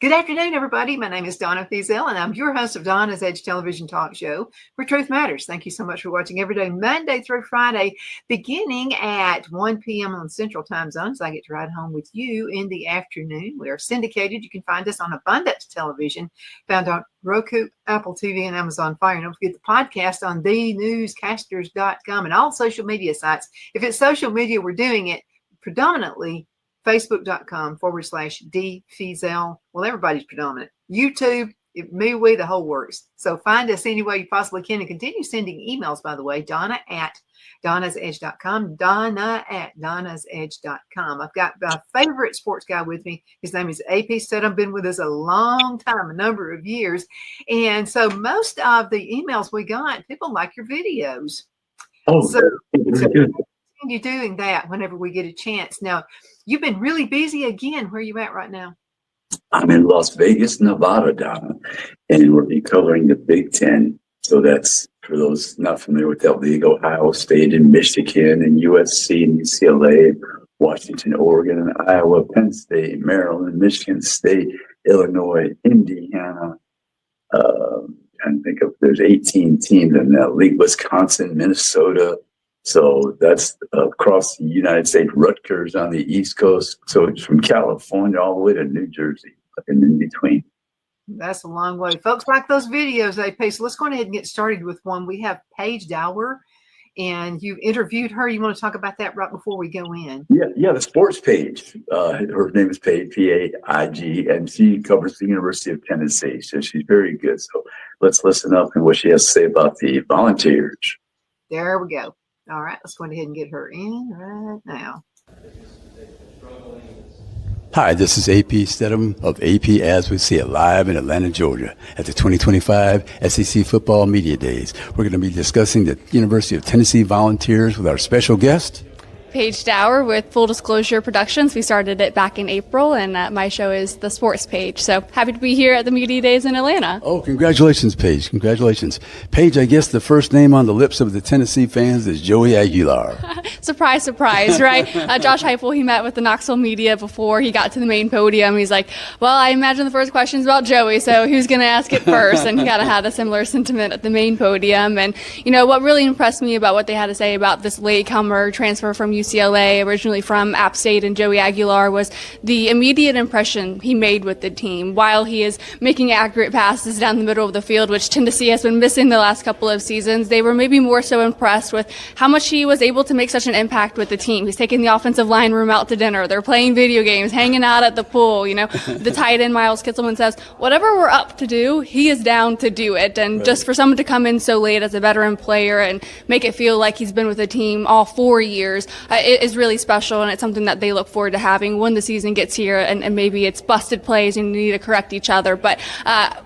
Good afternoon, everybody. My name is Donna Fiesel, and I'm your host of Donna's Edge television talk show, where truth matters. Thank you so much for watching every day, Monday through Friday, beginning at 1 p.m. on Central Time Zone. So I get to ride home with you in the afternoon. We are syndicated. You can find us on Abundant Television, found on Roku, Apple TV, and Amazon Fire. And don't forget the podcast on thenewscasters.com and all social media sites. If it's social media, we're doing it predominantly Facebook.com/D Fiesel. Well, everybody's predominant. YouTube, we, the whole works. So find us any way you possibly can and continue sending emails, by the way. Donna at donnasedge.com. Donna at donnasedge.com. I've got my favorite sports guy with me. His name is AP Steadham. Been with us a long time, a number of years. And so most of the emails we got, people like your videos. Oh, so good. Continue doing that whenever we get a chance. Now, you've been really busy again. Where are you at right now? I'm in Las Vegas, Nevada, Donna, and we'll be covering the Big Ten. So that's, for those not familiar with that league, Ohio State and Michigan and USC and UCLA, Washington, Oregon, and Iowa, Penn State, Maryland, Michigan State, Illinois, Indiana. I think of there's 18 teams in that league, Wisconsin, Minnesota. So that's across the United States, Rutgers on the East Coast. So it's from California all the way to New Jersey and in between. That's a long way. Folks like those videos, AP. So let's go ahead and get started with one. We have Paige Dauer, and you interviewed her. You want to talk about that right before we go in? Yeah, the sports page. Her name is Paige, Paig, and she covers the University of Tennessee. So she's very good. So let's listen up and what she has to say about the Volunteers. There we go. All right, let's go ahead and get her in right now. Hi, this is AP Steadham of AP As We See It live in Atlanta, Georgia at the 2025 SEC Football Media Days. We're going to be discussing the University of Tennessee Volunteers with our special guest, Paige Dauer with Full Disclosure Productions. We started it back in April, and my show is The Sports Page. So happy to be here at the Media Days in Atlanta. Oh, congratulations, Paige. Congratulations. Paige, I guess the first name on the lips of the Tennessee fans is Joey Aguilar. Surprise, surprise, right? Josh Heupel, he met with the Knoxville media before he got to the main podium. He's like, well, I imagine the first question's about Joey, so who's going to ask it first? And he kind of had a similar sentiment at the main podium. And, you know, what really impressed me about what they had to say about this latecomer transfer from UCLA, originally from App State, and Joey Aguilar was the immediate impression he made with the team. While he is making accurate passes down the middle of the field, which Tennessee has been missing the last couple of seasons, they were maybe more so impressed with how much he was able to make such an impact with the team. He's taking the offensive line room out to dinner. They're playing video games, hanging out at the pool. You know, the tight end Miles Kitselman says, whatever we're up to do, he is down to do it. And right. Just for someone to come in so late as a veteran player and make it feel like he's been with the team all 4 years, it is really special, and it's something that they look forward to having when the season gets here, and maybe it's busted plays and you need to correct each other. But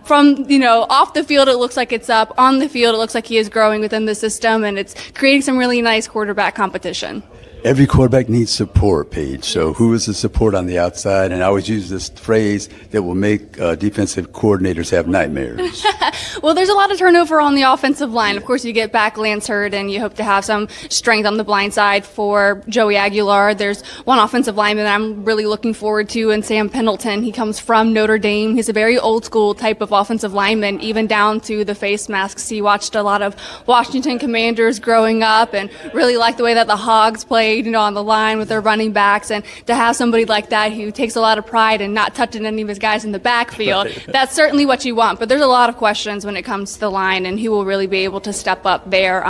from, you know, off the field, it looks like it's up. On the field, it looks like he is growing within the system, and it's creating some really nice quarterback competition. Every quarterback needs support, Paige. So who is the support on the outside? And I always use this phrase that will make defensive coordinators have nightmares. Well, there's a lot of turnover on the offensive line. Of course, you get back Lance Hurd, and you hope to have some strength on the blind side for Joey Aguilar. There's one offensive lineman that I'm really looking forward to, and Sam Pendleton. He comes from Notre Dame. He's a very old school type of offensive lineman, even down to the face masks. He watched a lot of Washington Commanders growing up and really liked the way that the Hogs played, you know, on the line with their running backs. And to have somebody like that who takes a lot of pride in not touching any of his guys in the backfield, that's certainly what you want. But there's a lot of questions when it comes to the line and who will really be able to step up there.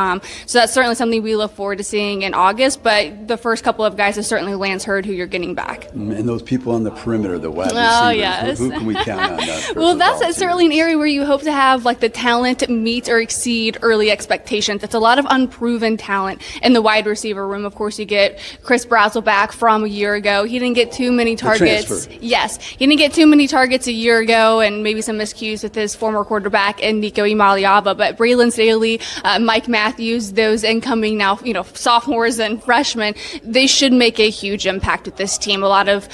So that's certainly something we look forward to seeing in August. But the first couple of guys is certainly Lance Hurd, who you're getting back. And those people on the perimeter, the wide receivers, yes. who can we count on that? Well, that's certainly an area where you hope to have like the talent meet or exceed early expectations. It's a lot of unproven talent in the wide receiver room. Of course, you get Chris Brazzell back from a year ago. He didn't get too many targets. Yes, he didn't get too many targets a year ago, and maybe some miscues with his former quarterback and Nico Imaliava. But Braylon Staley, Mike Matthews, those incoming now, sophomores and freshmen, they should make a huge impact with this team. A lot of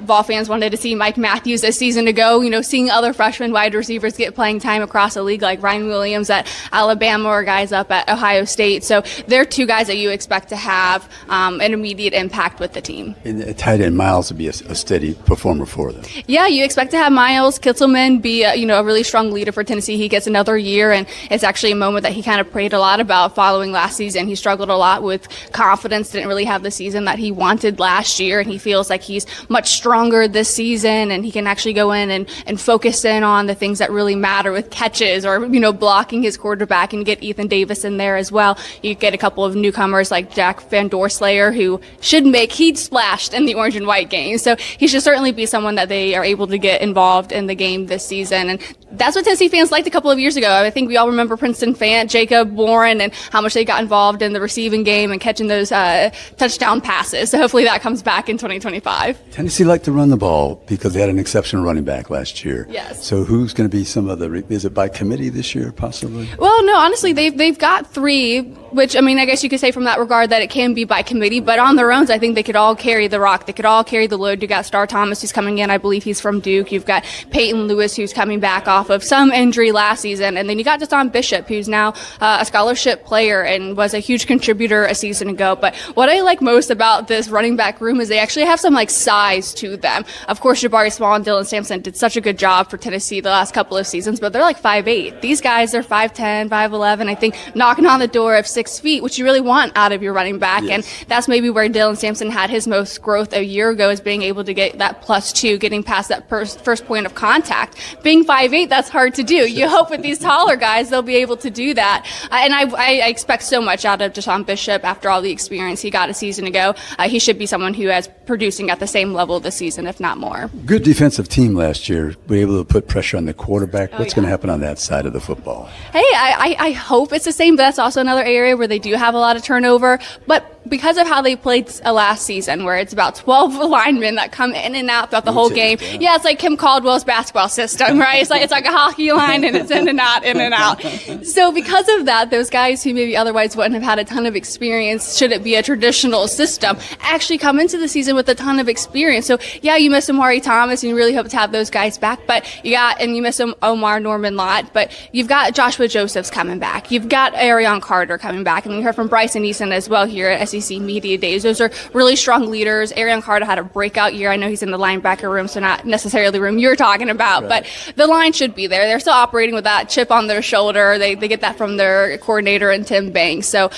Vol fans wanted to see Mike Matthews a season ago. Seeing other freshman wide receivers get playing time across the league, like Ryan Williams at Alabama or guys up at Ohio State. So they're two guys that you expect to have an immediate impact with the team. And tight end Miles would be a steady performer for them. Yeah, you expect to have Miles Kittelman be a really strong leader for Tennessee. He gets another year, and it's actually a moment that he kind of prayed a lot about following last season. He struggled a lot with confidence, didn't really have the season that he wanted last year, and he feels like he's much stronger this season, and he can actually go in and focus in on the things that really matter with catches or, blocking his quarterback, and get Ethan Davis in there as well. You get a couple of newcomers like Jack Van Doorslayer, who he splashed in the orange and white game. So he should certainly be someone that they are able to get involved in the game this season. And that's what Tennessee fans liked a couple of years ago. I think we all remember Princeton fan Jacob Warren and how much they got involved in the receiving game and catching those touchdown passes. So hopefully that comes back in 2025. Tennessee liked to run the ball because they had an exceptional running back last year. Yes. So who's going to be some of is it by committee this year possibly? Well, no, honestly, they've got three, which, I guess you could say from that regard that it can be by committee, but on their own, I think they could all carry the rock. They could all carry the load. You got Star Thomas, who's coming in. I believe he's from Duke. You've got Peyton Lewis, who's coming back off of some injury last season. And then you got Deshaun Bishop, who's now a scholarship player and was a huge contributor a season ago. But what I like most about this running back room is they actually have some size to them. Of course, Jabari Small and Dylan Sampson did such a good job for Tennessee the last couple of seasons, but they're 5'8". These guys are 5'10", 5'11", I think, knocking on the door of 6 feet, which you really want out of your running back. Yes. And that's maybe where Dylan Sampson had his most growth a year ago, is being able to get that +2, getting past that first point of contact. Being 5'8", that's hard to do. You hope with these taller guys they'll be able to do that. And I expect so much out of Deshaun Bishop after all the experience he got a season ago. He should be someone who is producing at the same level this season, if not more. Good defensive team last year. Were able to put pressure on the quarterback. What's going to happen on that side of the football? Hey, I hope it's the same, but that's also another area where they do have a lot of turnover. But because of how they played last season, where it's about 12 linemen that come in and out throughout the whole game. Yeah, it's like Kim Caldwell's basketball system, right? It's like a hockey line, and it's in and out, in and out. So because of that, those guys who maybe otherwise wouldn't have had a ton of experience, should it be a traditional system, actually come into the season with a ton of experience. So yeah, you miss Amari Thomas, and you really hope to have those guys back, but you miss Omar Norman Lott, but you've got Joshua Josephs coming back. You've got Arion Carter coming back, and we heard from Bryson Eason as well here at SEC Media Days. Those are really strong leaders. Arion Carter had a breakout year. I know he's in the linebacker room, so not necessarily the room you're talking about, right. But the line should be there. They're still operating with that chip on their shoulder. They get that from their coordinator and Tim Banks. So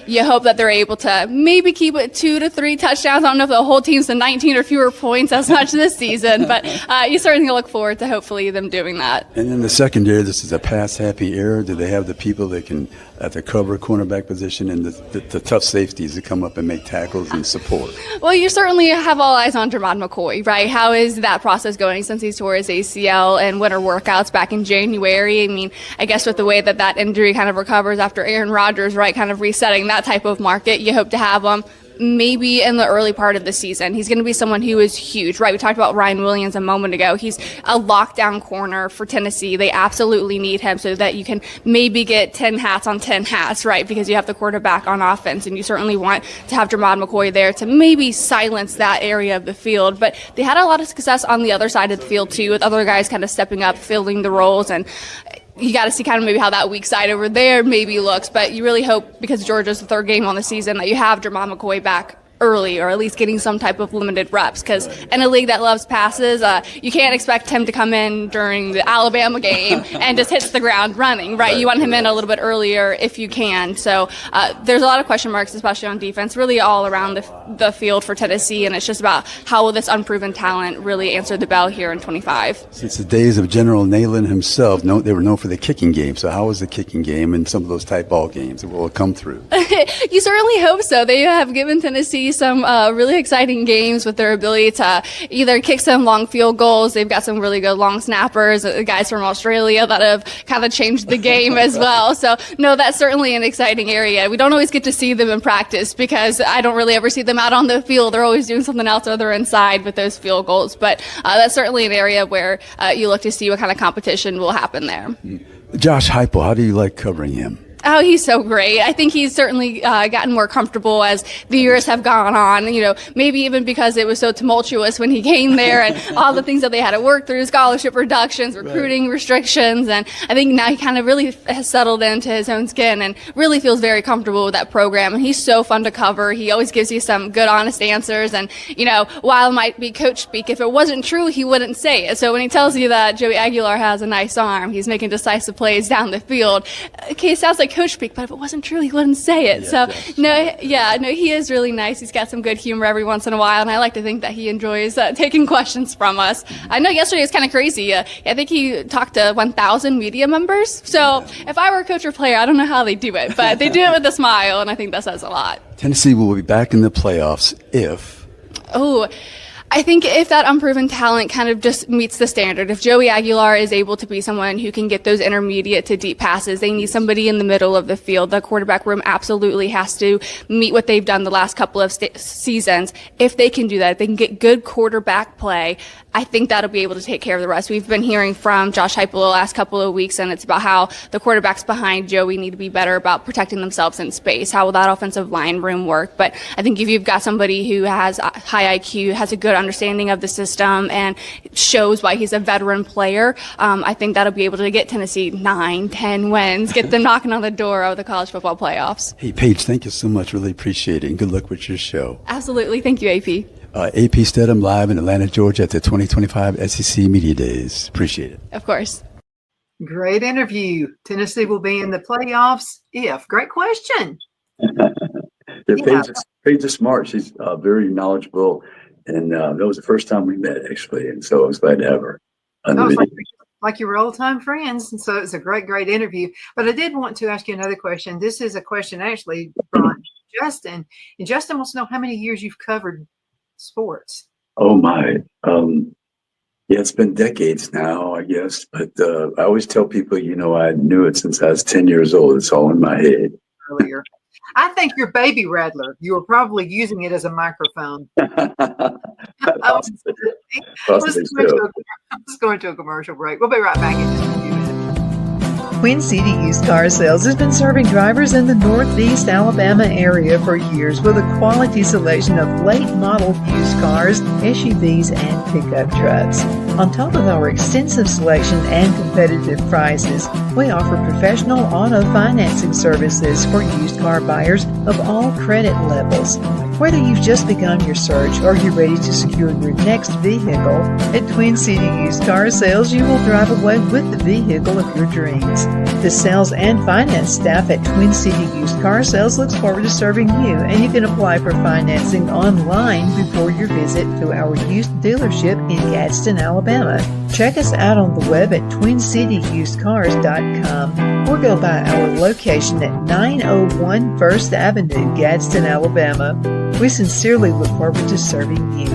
you hope that they're able to maybe keep it 2 to 3 touchdowns. I don't know if the whole team's to 19 or fewer points as much this season, but you certainly look forward to hopefully them doing that. And in the secondary, this is a pass-happy era. Do they have the people that can at the cover cornerback position and the tough safeties to come up and make tackles and support? Well, you certainly have all eyes on Jermod McCoy, right? How is that process going since he tore his ACL and winter workouts back in January? I guess with the way that injury kind of recovers after Aaron Rodgers, right, kind of resetting that type of market, you hope to have him maybe in the early part of the season. He's going to be someone who is huge, right? We talked about Ryan Williams a moment ago. He's a lockdown corner for Tennessee. They absolutely need him so that you can maybe get 10 hats on 10 hats, right? Because you have the quarterback on offense, and you certainly want to have Jermod McCoy there to maybe silence that area of the field. But they had a lot of success on the other side of the field too, with other guys kind of stepping up, filling the roles, and you got to see kind of maybe how that weak side over there maybe looks, but you really hope, because Georgia's the third game on the season, that you have Jermod McCoy back early, or at least getting some type of limited reps, because in a league that loves passes, you can't expect him to come in during the Alabama game and just hits the ground running, right? You want him in a little bit earlier if you can. So there's a lot of question marks, especially on defense, really all around the field for Tennessee, and it's just about how will this unproven talent really answer the bell here in 25. Since the days of General Neyland himself, they were known for the kicking game. So how was the kicking game in some of those tight ball games? Will it come through? You certainly hope so. They have given Tennessee see some really exciting games with their ability to either kick some long field goals. They've got some really good long snappers, guys from Australia that have kind of changed the game as well. So, no, that's certainly an exciting area. We don't always get to see them in practice because I don't really ever see them out on the field. They're always doing something else or they're inside with those field goals. But that's certainly an area where you look to see what kind of competition will happen there. Josh Heupel, how do you like covering him? Oh, he's so great. I think he's certainly gotten more comfortable as the years have gone on, maybe even because it was so tumultuous when he came there and all the things that they had to work through, scholarship reductions, recruiting restrictions. And I think now he kind of really has settled into his own skin and really feels very comfortable with that program. And he's so fun to cover. He always gives you some good, honest answers. And, while it might be coach speak, if it wasn't true, he wouldn't say it. So when he tells you that Joey Aguilar has a nice arm, he's making decisive plays down the field, okay, it sounds like coach speak, but if it wasn't true, he wouldn't say it. He is really nice. He's got some good humor every once in a while, and I like to think that he enjoys taking questions from us. I know yesterday was kind of crazy. I think he talked to 1,000 media members. So if I were a coach or player, I don't know how they do it, but they do it with a smile, and I think that says a lot. Tennessee will be back in the playoffs if... I think if that unproven talent kind of just meets the standard, if Joey Aguilar is able to be someone who can get those intermediate to deep passes, they need somebody in the middle of the field. The quarterback room absolutely has to meet what they've done the last couple of seasons. If they can do that, if they can get good quarterback play, I think that'll be able to take care of the rest. We've been hearing from Josh Heupel the last couple of weeks, and it's about how the quarterbacks behind Joey need to be better about protecting themselves in space. How will that offensive line room work? But I think if you've got somebody who has high IQ, has a good understanding of the system, and shows why he's a veteran player, I think that'll be able to get Tennessee 9-10 wins, get them knocking on the door of the college football playoffs. Hey, Paige, thank you so much. Really appreciate it, and good luck with your show. Absolutely. Thank you, AP. AP Steadham live in Atlanta, Georgia at the 2025 SEC Media Days. Appreciate it. Of course. Great interview. Tennessee will be in the playoffs if. Great question. Paige is smart. She's very knowledgeable. And that was the first time we met, actually. And so I was glad to have her. Like you were old-time friends. And so it's a great, great interview. But I did want to ask you another question. This is a question actually from Justin. And Justin wants to know how many years you've covered sports. Oh, my. Yeah, it's been decades now, I guess. But I always tell people, I knew it since I was 10 years old. It's all in my head. Earlier. I think your baby rattler, you were probably using it as a microphone. Possibly Let's go into a commercial break. We'll be right back in just a few minutes. Queen City Used Car Sales has been serving drivers in the Northeast Alabama area for years with a quality selection of late model used cars, SUVs, and pickup trucks. On top of our extensive selection and competitive prices, we offer professional auto financing services for used car buyers of all credit levels. Whether you've just begun your search or you're ready to secure your next vehicle, at Twin City Used Car Sales, you will drive away with the vehicle of your dreams. The sales and finance staff at Twin City Used Car Sales looks forward to serving you, and you can apply for financing online before your visit to our used dealership in Gadsden, Alabama. Check us out on the web at twincityusedcars.com or go by our location at 901 First Avenue, Gadsden, Alabama. We sincerely look forward to serving you.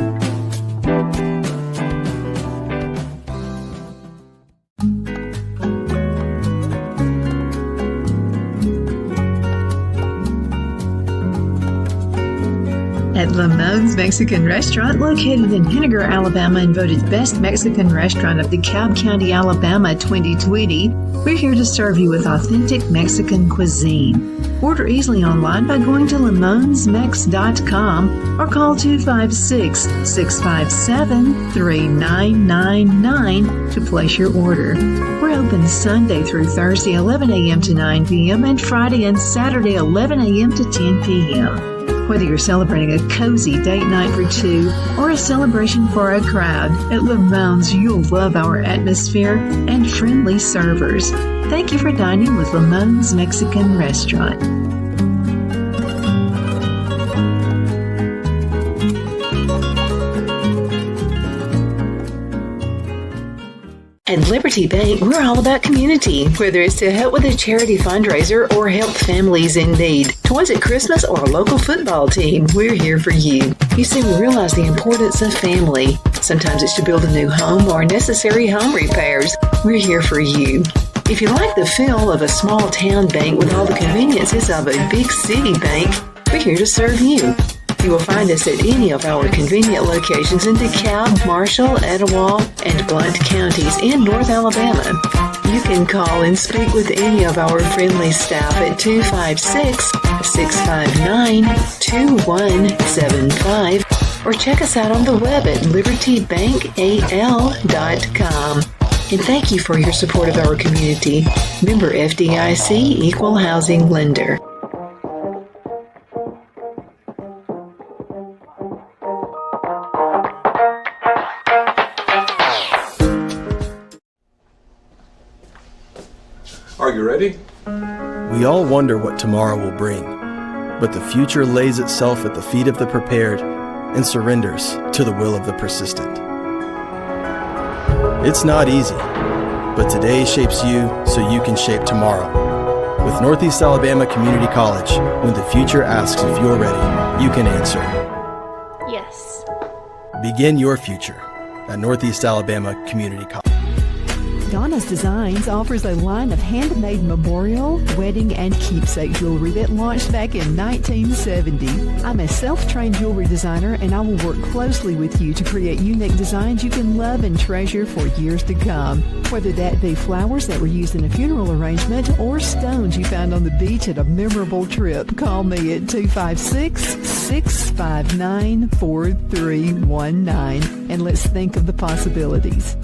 At Lamone's Mexican Restaurant, located in Henniger, Alabama, and voted Best Mexican Restaurant of DeKalb County, Alabama 2020, we're here to serve you with authentic Mexican cuisine. Order easily online by going to lamonsmex.com or call 256-657-3999 to place your order. We're open Sunday through Thursday 11 a.m. to 9 p.m. and Friday and Saturday 11 a.m. to 10 p.m. Whether you're celebrating a cozy date night for two or a celebration for a crowd, at Lamone's you'll love our atmosphere and friendly servers. Thank you for dining with Lamone's Mexican Restaurant. At Liberty Bank, we're all about community, whether it's to help with a charity fundraiser or help families in need. Toys at Christmas or a local football team, we're here for you. You see, we realize the importance of family. Sometimes it's to build a new home or necessary home repairs. We're here for you. If you like the feel of a small town bank with all the conveniences of a big city bank, we're here to serve you. You will find us at any of our convenient locations in DeKalb, Marshall, Etowah, and Blount counties in North Alabama. You can call and speak with any of our friendly staff at 256-659-2175 or check us out on the web at libertybankal.com. And thank you for your support of our community. Member FDIC Equal Housing Lender. Are you ready? We all wonder what tomorrow will bring, but the future lays itself at the feet of the prepared and surrenders to the will of the persistent. It's not easy, but today shapes you so you can shape tomorrow. With Northeast Alabama Community College, when the future asks if you're ready, you can answer. Yes. Begin your future at Northeast Alabama Community College. Donna's Designs offers a line of handmade memorial, wedding, and keepsake jewelry that launched back in 1970. I'm a self-trained jewelry designer, and I will work closely with you to create unique designs you can love and treasure for years to come. Whether that be flowers that were used in a funeral arrangement or stones you found on the beach at a memorable trip, call me at 256-659-4319, and let's think of the possibilities.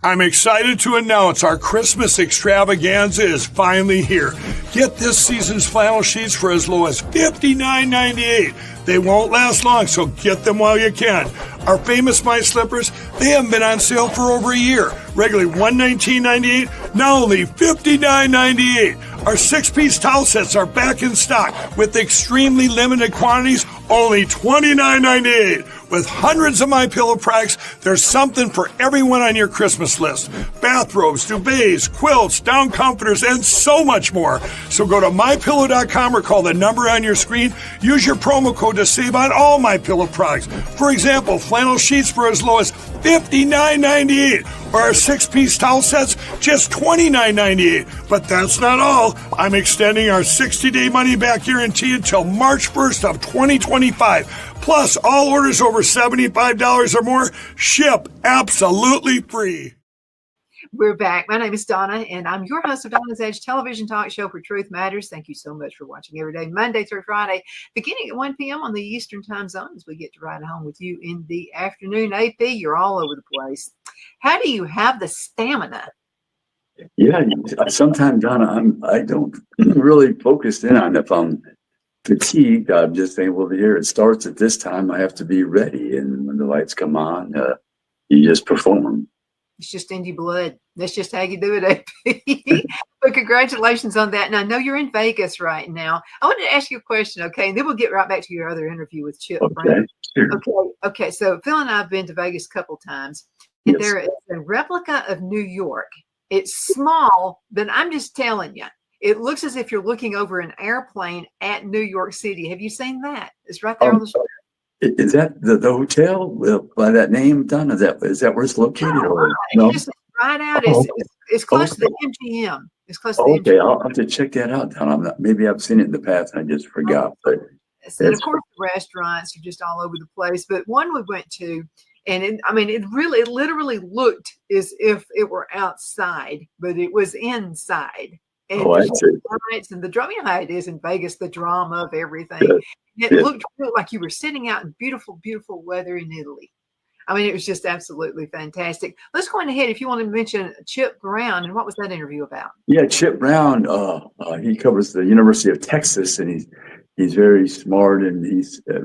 I'm excited to announce our Christmas extravaganza is finally here. Get this season's flannel sheets for as low as $59.98. They won't last long, so get them while you can. Our famous My Slippers, they haven't been on sale for over a year. Regularly $119.98, now only $59.98. Our 6-piece towel sets are back in stock with extremely limited quantities, only $29.98. With hundreds of MyPillow products, there's something for everyone on your Christmas list. Bathrobes, duvets, quilts, down comforters, and so much more. So go to MyPillow.com or call the number on your screen. Use your promo code to save on all MyPillow products. For example, flannel sheets for as low as $59.98, or our 6-piece towel sets, just $29.98. But that's not all. I'm extending our 60-day money-back guarantee until March 1st of 2025. Plus, all orders over $75 or more ship absolutely free. We're back. My name is Donna, and I'm your host of Donna's Edge television talk show for Truth Matters. Thank you so much for watching every day, Monday through Friday, beginning at 1 p.m. on the Eastern time zone, as we get to ride home with you in the afternoon. AP, you're all over the place. How do you have the stamina? Yeah, sometimes, Donna, I don't really focus in on if I'm fatigued. I'm just saying, well, here it starts at this time. I have to be ready, and when the lights come on, you just perform. It's just in your blood. That's just how you do it, AP. But congratulations on that. And I know you're in Vegas right now. I wanted to ask you a question, okay? And then we'll get right back to your other interview with Chip. Okay, sure. Okay. So Phil and I have been to Vegas a couple times, and Yes. there is a replica of New York. It's small, but I'm just telling you, it looks as if you're looking over an airplane at New York City. Have you seen that? It's right there on the street. Is that the hotel by that name, Donna? Is that where it's located? Or no? It's just right out. It's close to the MGM. It's close to the Okay, MGM. I'll have to check that out, Donna. Maybe I've seen it in the past and I just forgot. But And of course, the restaurants are just all over the place. But one we went to, and it literally looked as if it were outside, but it was inside. And I see. lights and the drama, you know how it is in Vegas, the drama of everything. Yes. It Yes. looked like you were sitting out in beautiful, beautiful weather in Italy. I mean, it was just absolutely fantastic. Let's go on ahead. If you want to mention Chip Brown, and what was that interview about? Yeah, Chip Brown. He covers the University of Texas, and he's very smart, and he's a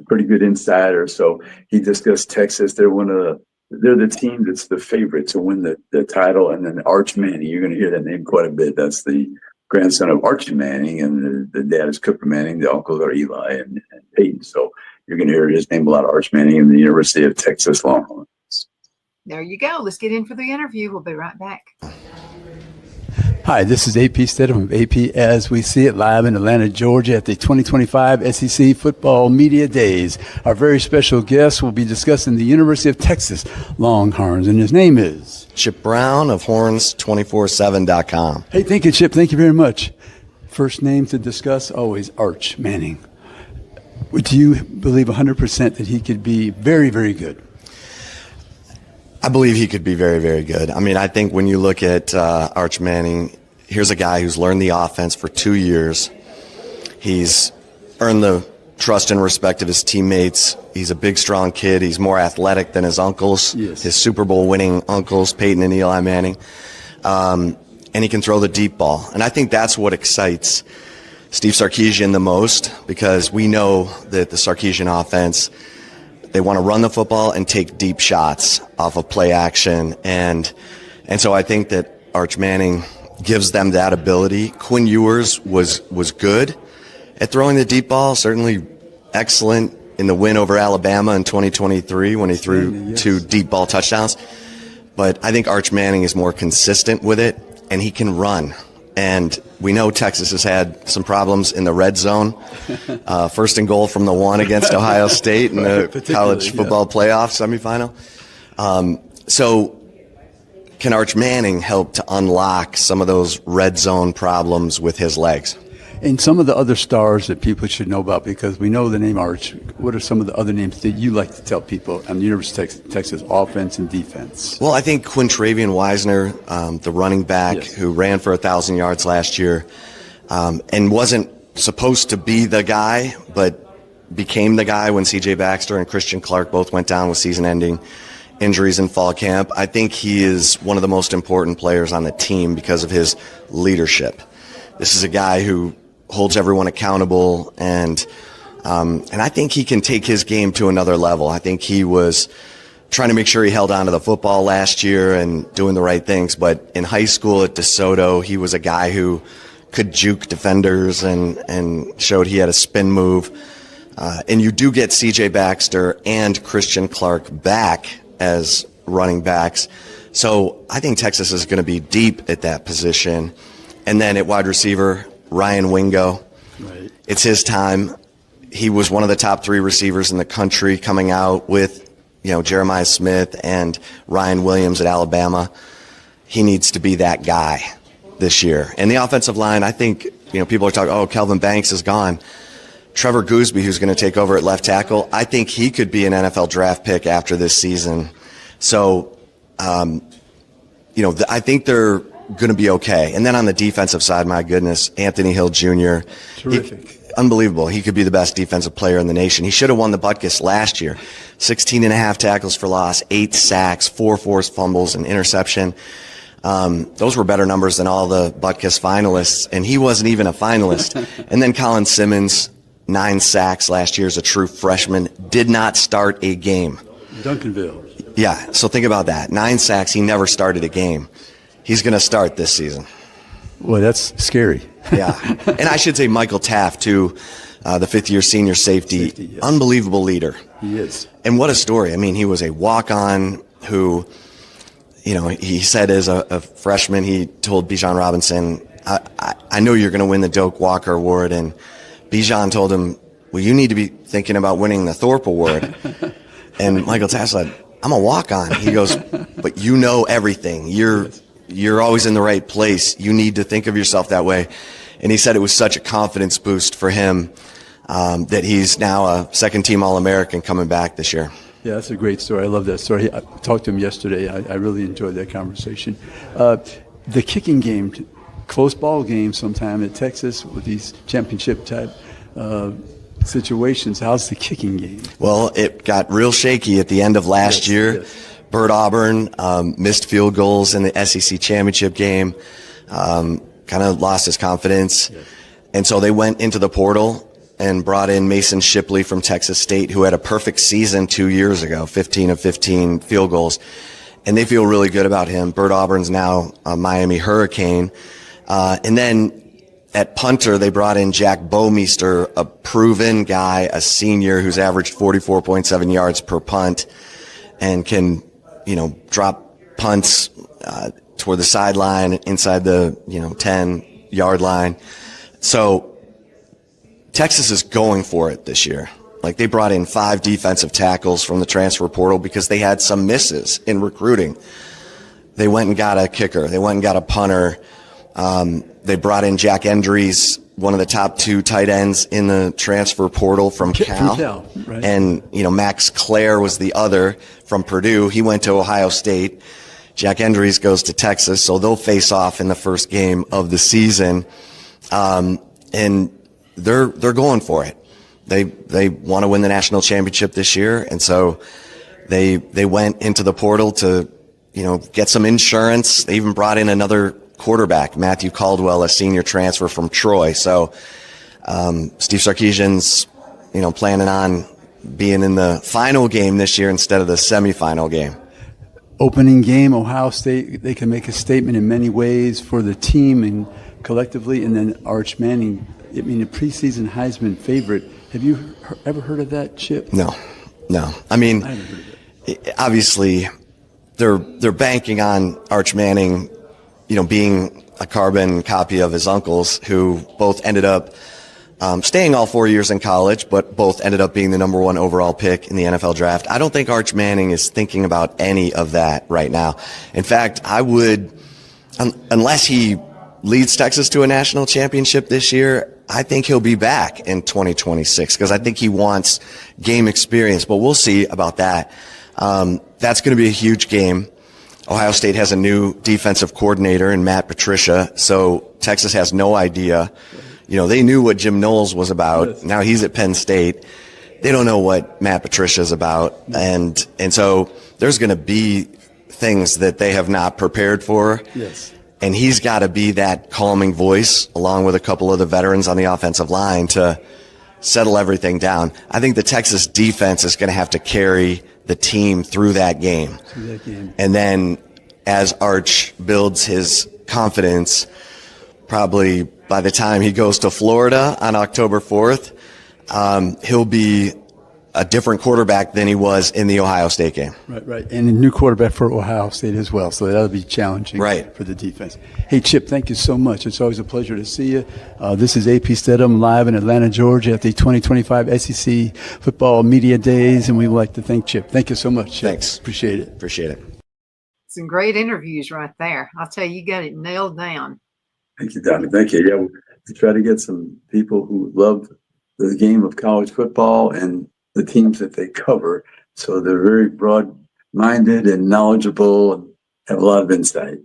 pretty good insider. So he discussed Texas. They're the team that's the favorite to win the title, and then Arch Manning. You're going to hear that name quite a bit. That's the grandson of Archie Manning, and the dad is Cooper Manning. The uncles are Eli and Peyton. So you're going to hear his name a lot, Arch Manning, in the University of Texas Longhorns. There you go. Let's get in for the interview. We'll be right back. Hi, this is AP Steadham of AP As We See It, live in Atlanta, Georgia at the 2025 SEC Football Media Days. Our very special guest will be discussing the University of Texas Longhorns, and his name is Chip Brown of Horns247.com. Hey, thank you, Chip. Thank you very much. First name to discuss, always Arch Manning. Would you believe 100% that he could be very, very good? I believe he could be very, very good. I mean, I think when you look at Arch Manning, here's a guy who's learned the offense for 2 years. He's earned the trust and respect of his teammates. He's a big, strong kid. He's more athletic than his uncles, his Super Bowl winning uncles, Peyton and Eli Manning. And he can throw the deep ball. And I think that's what excites Steve Sarkisian the most, because we know that the Sarkisian offense, they want to run the football and take deep shots off of play action. And so I think that Arch Manning gives them that ability. Quinn Ewers was good at throwing the deep ball, certainly excellent in the win over Alabama in 2023 when he threw 2 deep ball touchdowns. But I think Arch Manning is more consistent with it, and he can run. And we know Texas has had some problems in the red zone. First and goal from the 1 against Ohio State in the college football playoff semifinal. So can Arch Manning help to unlock some of those red zone problems with his legs? And some of the other stars that people should know about, because we know the name Arch, what are some of the other names that you like to tell people on the University of Texas offense and defense? Well, I think Quintravian Wisner, the running back who ran for 1,000 yards last year, and wasn't supposed to be the guy, but became the guy when C.J. Baxter and Christian Clark both went down with season-ending injuries in fall camp. I think he is one of the most important players on the team because of his leadership. This is a guy who holds everyone accountable, and I think he can take his game to another level. I think he was trying to make sure he held on to the football last year and doing the right things, but in high school at DeSoto, he was a guy who could juke defenders and showed he had a spin move. And you do get C.J. Baxter and Christian Clark back as running backs. So I think Texas is going to be deep at that position. And then at wide receiver, Ryan Wingo. Right. It's his time. He was one of the top 3 receivers in the country coming out with, Jeremiah Smith and Ryan Williams at Alabama. He needs to be that guy this year. And the offensive line, I think, people are talking, Kelvin Banks is gone. Trevor Gooseby, who's going to take over at left tackle, I think he could be an NFL draft pick after this season. So, I think they're going to be okay. And then on the defensive side, my goodness, Anthony Hill Jr. Terrific. Unbelievable. He could be the best defensive player in the nation. He should have won the Butkus last year. 16.5 tackles for loss, 8 sacks, 4 forced fumbles, and interception. Those were better numbers than all the Butkus finalists, and he wasn't even a finalist. And then Colin Simmons, 9 sacks last year as a true freshman, did not start a game. Duncanville. Yeah, so think about that. 9 sacks, he never started a game. He's going to start this season. Well, that's scary. Yeah. And I should say Michael Taft, too, the 5th-year senior safety. Yes. Unbelievable leader. He is. And what a story. I mean, he was a walk-on who, he said as a freshman, he told Bijan Robinson, I know you're going to win the Doak Walker Award. And Bijan told him, well, you need to be thinking about winning the Thorpe Award. And Michael Taft said, I'm a walk-on. He goes, but you know everything. You're always in the right place. You need to think of yourself that way. And he said it was such a confidence boost for him that he's now a second-team All-American coming back this year. Yeah, that's a great story. I love that story. I talked to him yesterday. I really enjoyed that conversation. The kicking game, close ball game sometime at Texas with these championship-type situations. How's the kicking game? Well, it got real shaky at the end of last year. Yes. Bert Auburn missed field goals in the SEC championship game, kind of lost his confidence. Yes. And so they went into the portal and brought in Mason Shipley from Texas State, who had a perfect season 2 years ago, 15 of 15 field goals. And they feel really good about him. Bert Auburn's now a Miami Hurricane. And then at punter, they brought in Jack Bouwmeester, a proven guy, a senior who's averaged 44.7 yards per punt and can drop punts toward the sideline, inside the 10-yard line. So Texas is going for it this year. Like, they brought in 5 defensive tackles from the transfer portal because they had some misses in recruiting. They went and got a kicker. They went and got a punter. They brought in Jack Endries, one of the top 2 tight ends in the transfer portal from Cal. Right. And, Max Clare was the other from Purdue. He went to Ohio State. Jack Endries goes to Texas, so they'll face off in the first game of the season. And they're going for it. They want to win the national championship this year, and so they went into the portal to, get some insurance. They even brought in another quarterback, Matthew Caldwell, a senior transfer from Troy. So Steve Sarkisian's, planning on being in the final game this year instead of the semifinal game. Opening game, Ohio State, they can make a statement in many ways for the team and collectively, and then Arch Manning, the preseason Heisman favorite. Have you ever heard of that, Chip? No. I haven't heard of it. Obviously, they're banking on Arch Manning, being a carbon copy of his uncles, who both ended up staying all 4 years in college, but both ended up being the number 1 overall pick in the NFL draft. I don't think Arch Manning is thinking about any of that right now. In fact, I would, unless he leads Texas to a national championship this year, I think he'll be back in 2026 because I think he wants game experience, but we'll see about that. That's going to be a huge game. Ohio State has a new defensive coordinator in Matt Patricia, so Texas has no idea. They knew what Jim Knowles was about. Now he's at Penn State. They don't know what Matt Patricia is about, and so there's going to be things that they have not prepared for. Yes. And he's got to be that calming voice, along with a couple of the veterans on the offensive line, to settle everything down. I think the Texas defense is going to have to carry the team through that game. And then as Arch builds his confidence, probably by the time he goes to Florida on October 4th, he'll be a different quarterback than he was in the Ohio State game. Right. And a new quarterback for Ohio State as well, so that'll be challenging for the defense. Hey, Chip, thank you so much. It's always a pleasure to see you. This is AP Steadham live in Atlanta, Georgia at the 2025 SEC Football Media Days, and we'd like to thank Chip. Thank you so much, Chip. Thanks. Appreciate it. Appreciate it. Some great interviews right there. I'll tell you got it nailed down. Thank you, Donnie. Thank you. Yeah, we try to get some people who love the game of college football and the teams that they cover. So they're very broad-minded and knowledgeable and have a lot of insight.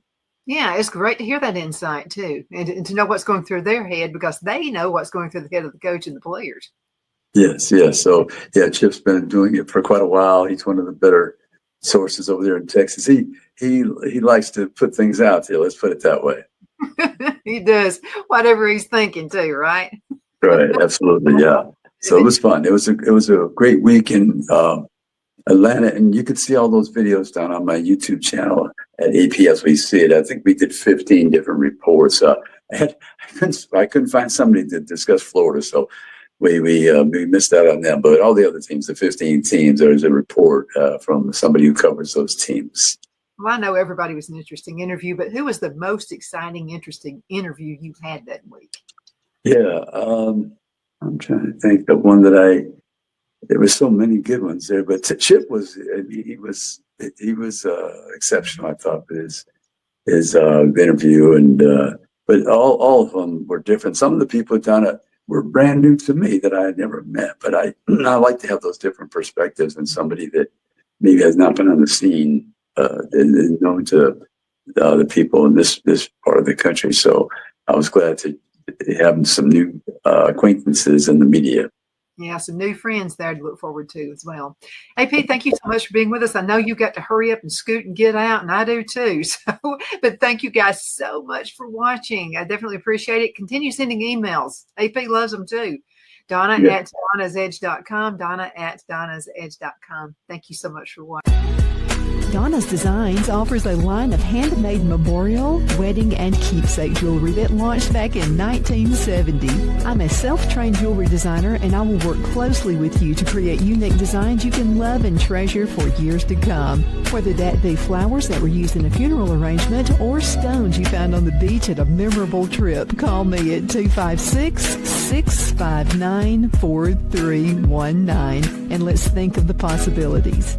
Yeah, it's great to hear that insight too, and to know what's going through their head, because they know what's going through the head of the coach and the players. Yes. So yeah, Chip's been doing it for quite a while. He's one of the better sources over there in Texas. He likes to put things out there. Let's put it that way. He does whatever he's thinking too, right? Right. Absolutely. Yeah. So it was fun. It was a great week in Atlanta, and you could see all those videos down on my YouTube channel at AP as we see it. I think we did 15 different reports. I couldn't find somebody to discuss Florida, so we missed out on them. But all the other teams, the 15 teams, there's a report from somebody who covers those teams. Well, I know everybody was an interesting interview, but who was the most exciting, interesting interview you had that week? Yeah. I'm trying to think the one that there were so many good ones there, but Chip was exceptional. I thought his interview, and but all of them were different. Some of the people down at were brand new to me that I had never met, but I like to have those different perspectives and somebody that maybe has not been on the scene and known to the other people in this part of the country. So I was glad to have some new acquaintances in the media. Yeah, some new friends there to look forward to as well. Hey, Pete, thank you so much for being with us. I know you got to hurry up and scoot and get out, and I do too. So, but thank you guys so much for watching. I definitely appreciate it. Continue sending emails. AP loves them too. Donna at donnasedge.com. Donna at donnasedge.com. Thank you so much for watching. Donna's Designs offers a line of handmade memorial, wedding, and keepsake jewelry that launched back in 1970. I'm a self-trained jewelry designer, and I will work closely with you to create unique designs you can love and treasure for years to come. Whether that be flowers that were used in a funeral arrangement or stones you found on the beach at a memorable trip, call me at 256-659-4319, and let's think of the possibilities.